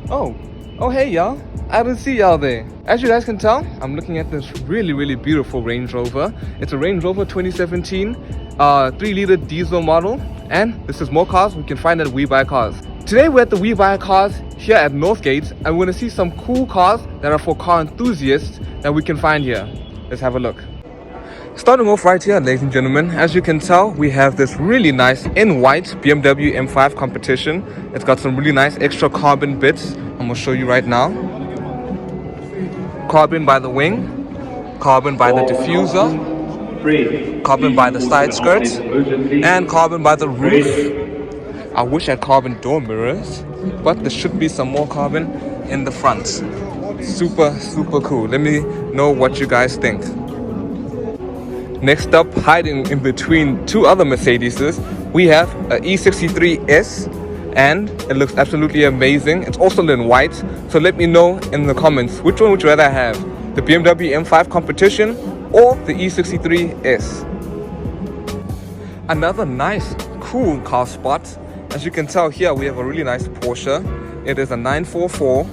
Oh, oh hey y'all. I didn't see y'all there. As you guys can tell, I'm looking at this really beautiful Range Rover. It's a Range Rover 2017 3-liter diesel model, and this is more cars we can find at WeBuyCars. Today we're at the WeBuyCars here at Northgate, and we're gonna see some cool cars that are for car enthusiasts that we can find here. Let's have a look. Starting off right here, ladies and gentlemen, as you can tell, we have this really nice in white BMW M5 competition. It's got some really nice extra carbon bits. I'm gonna show you right now. Carbon by the wing, carbon by the diffuser, carbon by the side skirts, and carbon by the roof. I wish I had carbon door mirrors, but there should be some more carbon in the front. Super cool. Let me know what you guys think. Next up, hiding in between two other Mercedeses, we have a E63S, and it looks absolutely amazing. It's also in white, so let me know in the comments which one would you rather have, the BMW M5 competition or the E63S. Another nice cool car spot. As you can tell here, we have a really nice Porsche. It is a 944,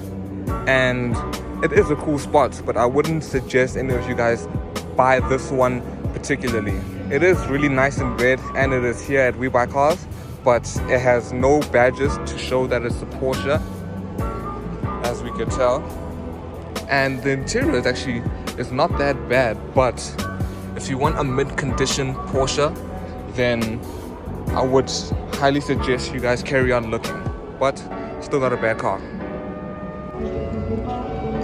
and it is a cool spot, but I wouldn't suggest any of you guys buy this one particularly. It is really nice in red, and it is here at WeBuyCars, but it has no badges to show that it's a Porsche, as we could tell. And the interior is not that bad, but if you want a mid-condition Porsche, then I would highly suggest you guys carry on looking, but still not a bad car.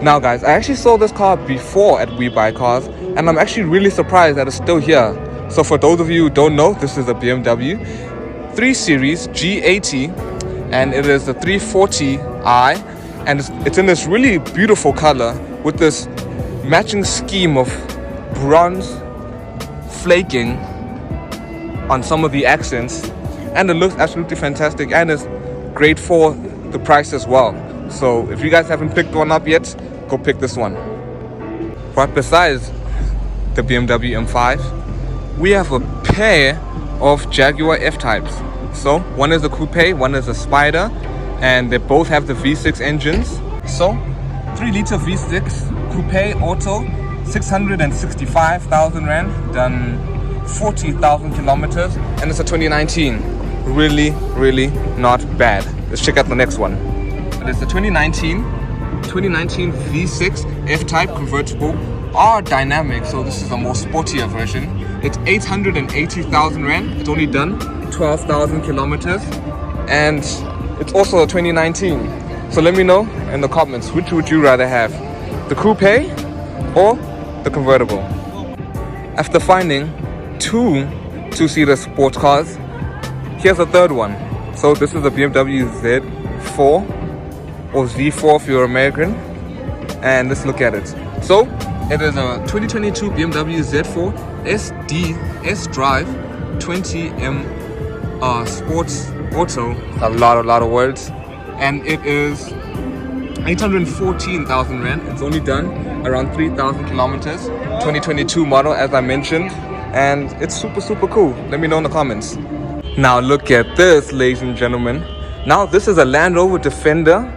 Now guys, I actually saw this car before at WeBuyCars, and I'm actually really surprised that it's still here. So for those of you who don't know, this is a BMW 3 Series G80, and it is the 340i, and it's in this really beautiful color with this matching scheme of bronze flaking on some of the accents, and it looks absolutely fantastic, and it's great for the price as well. So if you guys haven't picked one up yet, go pick this one. Right besides the BMW M5, we have a pair of Jaguar F-Types. So one is a coupe, one is a Spider, and they both have the V6 engines. So 3-liter V6 coupe auto, 665,000 rand, done 40,000 kilometers, and it's a 2019. Really not bad. Let's check out the next one. It's the 2019 V6 F-Type convertible R Dynamic, so this is a more sportier version. It's 880,000 rand. It's only done 12,000 kilometers, and it's also a 2019. So let me know in the comments, which would you rather have, the coupe or the convertible? After finding two two-seater sports cars, here's a third one. So this is a BMW Z4 or Z4 if you're American, and let's look at it. So it is a 2022 BMW Z4 SD S-Drive 20M sports auto. A lot of words, and it is 814,000 rand. It's only done around 3,000 kilometers. 2022 model, as I mentioned, and it's super cool. Let me know in the comments. Now look at this, ladies and gentlemen. Now this is a Land Rover Defender.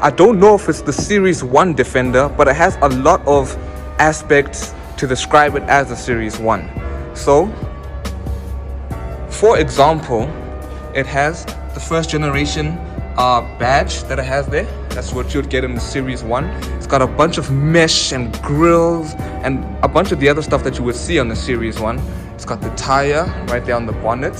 I don't know if it's the Series 1 Defender, but it has a lot of aspects to describe it as a Series 1. So, for example, it has the first generation badge that it has there. That's what you'd get in the Series 1. It's got a bunch of mesh and grills and a bunch of the other stuff that you would see on the Series 1. It's got the tire right there on the bonnet.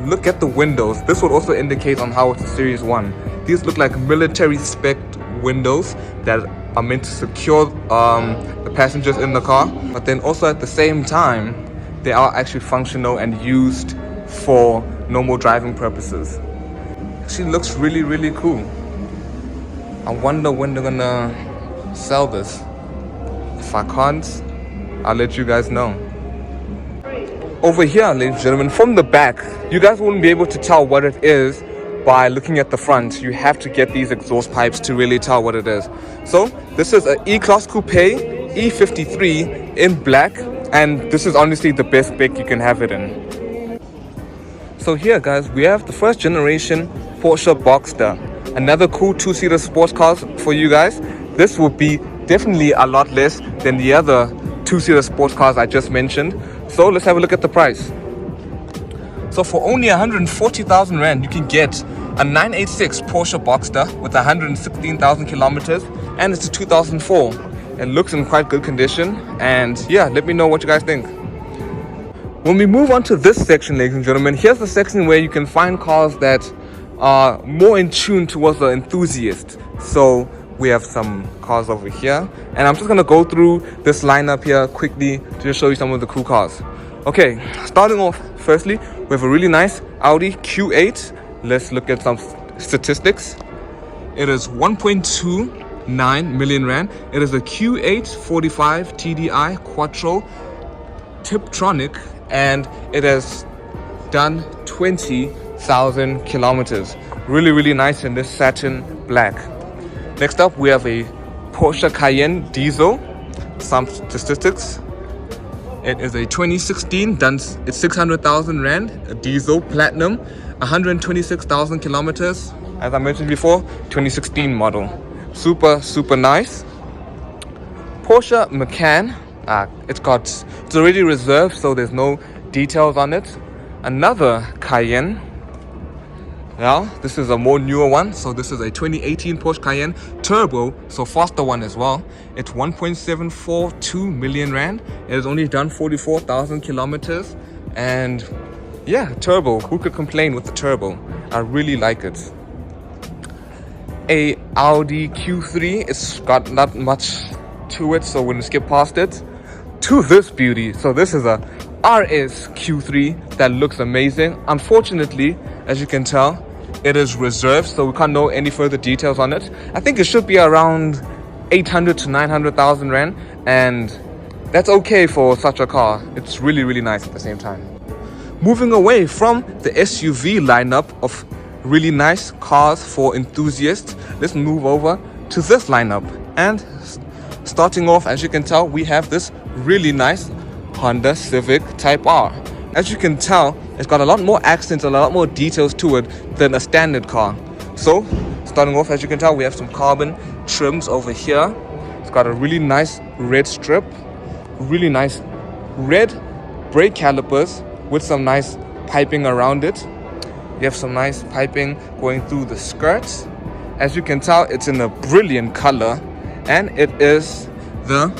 Look at the windows. This would also indicate on how it's a Series 1. These look like military spec windows that are meant to secure the passengers in the car, but then also at the same time they are actually functional and used for normal driving purposes. She looks really cool. I wonder when they're gonna sell this. If I can't, I'll let you guys know. Over here, ladies and gentlemen, from the back, you guys wouldn't be able to tell what it is by looking at the front. You have to get these exhaust pipes to really tell what it is. So this is an E-Class Coupe E53 in black, and this is honestly the best spec you can have it in. So here guys, we have the first generation Porsche Boxster. another cool two-seater sports cars for you guys. This would be definitely a lot less than the other two-seater sports cars I just mentioned. So let's have a look at the price. So for only 140,000 Rand, you can get a 986 Porsche Boxster with 116,000 kilometers, and it's a 2004. It looks in quite good condition, and yeah, let me know what you guys think. When we move on to this section, ladies and gentlemen, here's the section where you can find cars that are more in tune towards the enthusiast. So we have some cars over here, and I'm just gonna go through this lineup here quickly to just show you some of the cool cars. Okay, starting off, firstly, we have a really nice Audi Q8. Let's look at some statistics. It is 1.29 million Rand. It is a Q8 45 TDI Quattro Tiptronic, and it has done 20,000 kilometers. Really nice in this satin black. Next up, we have a Porsche Cayenne Diesel. Some statistics. It is a 2016, it's 600,000 Rand, a diesel platinum, 126,000 kilometers. As I mentioned before, 2016 model. Super nice. Porsche Macan. It's already reserved, so there's no details on it. Another Cayenne. Now, this is a more newer one. So this is a 2018 Porsche Cayenne Turbo, so faster one as well. It's 1.742 million Rand. It has only done 44,000 kilometers. And yeah, turbo. Who could complain with the turbo? I really like it. A Audi Q3. It's got not much to it, so we're gonna skip past it. To this beauty. So this is a RS Q3 that looks amazing. Unfortunately, as you can tell, it is reserved, so we can't know any further details on it. I think it should be around 800 to 900,000 Rand, and that's okay for such a car. It's really nice at the same time. Moving away from the SUV lineup of really nice cars for enthusiasts, let's move over to this lineup. And starting off, as you can tell, we have this really nice Honda Civic Type R. As you can tell, it's got a lot more accents and a lot more details to it than a standard car. So, starting off, as you can tell, we have some carbon trims over here. It's got a really nice red strip, really nice red brake calipers with some nice piping around it. You have some nice piping going through the skirts. As you can tell, it's in a brilliant color, and it is the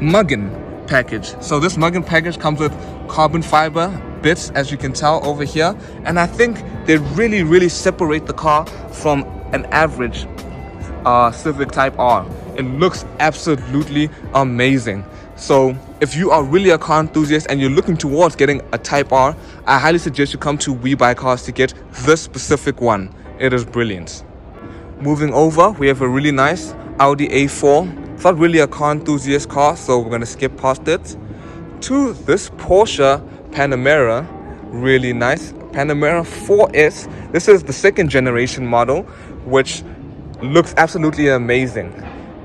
Muggin package. So this Muggin package comes with carbon fiber bits, as you can tell over here, and I think they really separate the car from an average Civic Type R. It looks absolutely amazing. So if you are really a car enthusiast and you're looking towards getting a Type R, I highly suggest you come to WeBuyCars to get this specific one. It is brilliant. Moving over, we have a really nice Audi A4. It's not really a car enthusiast car, so we're gonna skip past it. To this Porsche Panamera, really nice Panamera 4S. This is the second generation model, which looks absolutely amazing.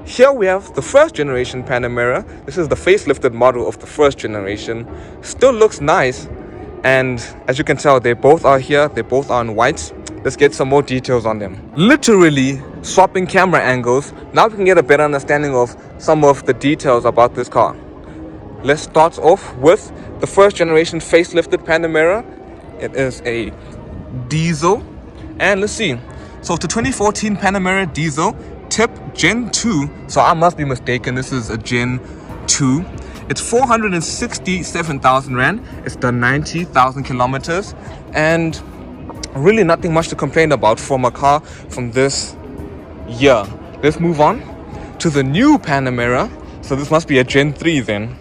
Here we have the first generation Panamera. This is the facelifted model of the first generation. Still looks nice, and as you can tell, they both are here. They both are in white. Let's get some more details on them. Literally swapping camera angles, now we can get a better understanding of some of the details about this car. Let's start off with the first generation facelifted Panamera. It is a diesel, and let's see. So it's the 2014 Panamera diesel, tip Gen 2. So I must be mistaken, this is a Gen 2. It's 467,000 Rand. It's done 90,000 kilometers, and really nothing much to complain about from a car from this year. Let's move on to the new Panamera. So this must be a Gen 3 then.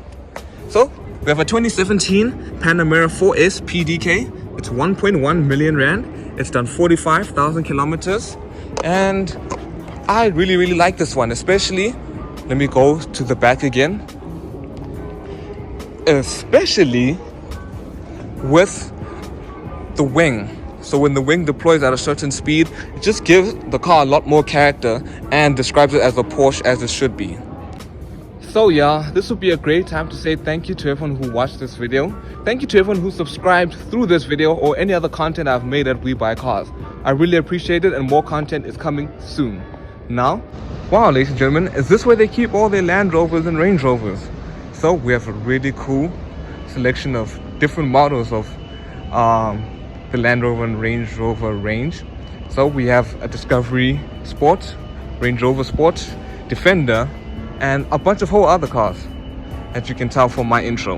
So we have a 2017 Panamera 4S PDK. It's 1.1 million Rand. It's done 45,000 kilometers, and I really like this one, especially, let me go to the back again, especially with the wing. So when the wing deploys at a certain speed, it just gives the car a lot more character and describes it as a Porsche as it should be. So yeah, this would be a great time to say thank you to everyone who watched this video. Thank you to everyone who subscribed through this video or any other content I've made at WeBuyCars. I really appreciate it, and more content is coming soon. Now, wow, ladies and gentlemen, is this where they keep all their Land Rovers and Range Rovers? So we have a really cool selection of different models of the Land Rover and Range Rover range. So we have a Discovery Sport, Range Rover Sport, Defender, and a bunch of whole other cars, as you can tell from my intro.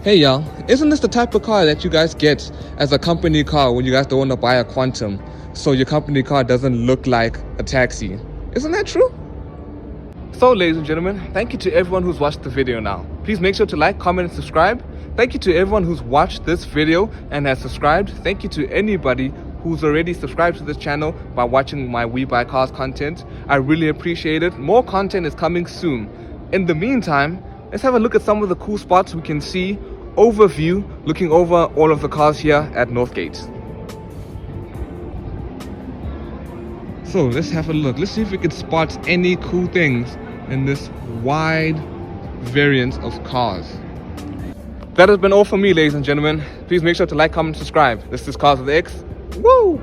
Hey y'all, isn't this the type of car that you guys get as a company car when you guys don't want to buy a Quantum, so your company car doesn't look like a taxi? Isn't that true? So ladies and gentlemen, thank you to everyone who's watched the video now. Please make sure to like, comment, and subscribe. Thank you to everyone who's watched this video and has subscribed. Thank you to anybody who's already subscribed to this channel by watching my WeBuyCars content. I really appreciate it. More content is coming soon. In the meantime, let's have a look at some of the cool spots we can see. Overview, looking over all of the cars here at Northgate. So let's have a look. Let's see if we can spot any cool things in this wide variant of cars. That has been all for me, ladies and gentlemen. Please make sure to like, comment, subscribe. This is Cars with X. Woo!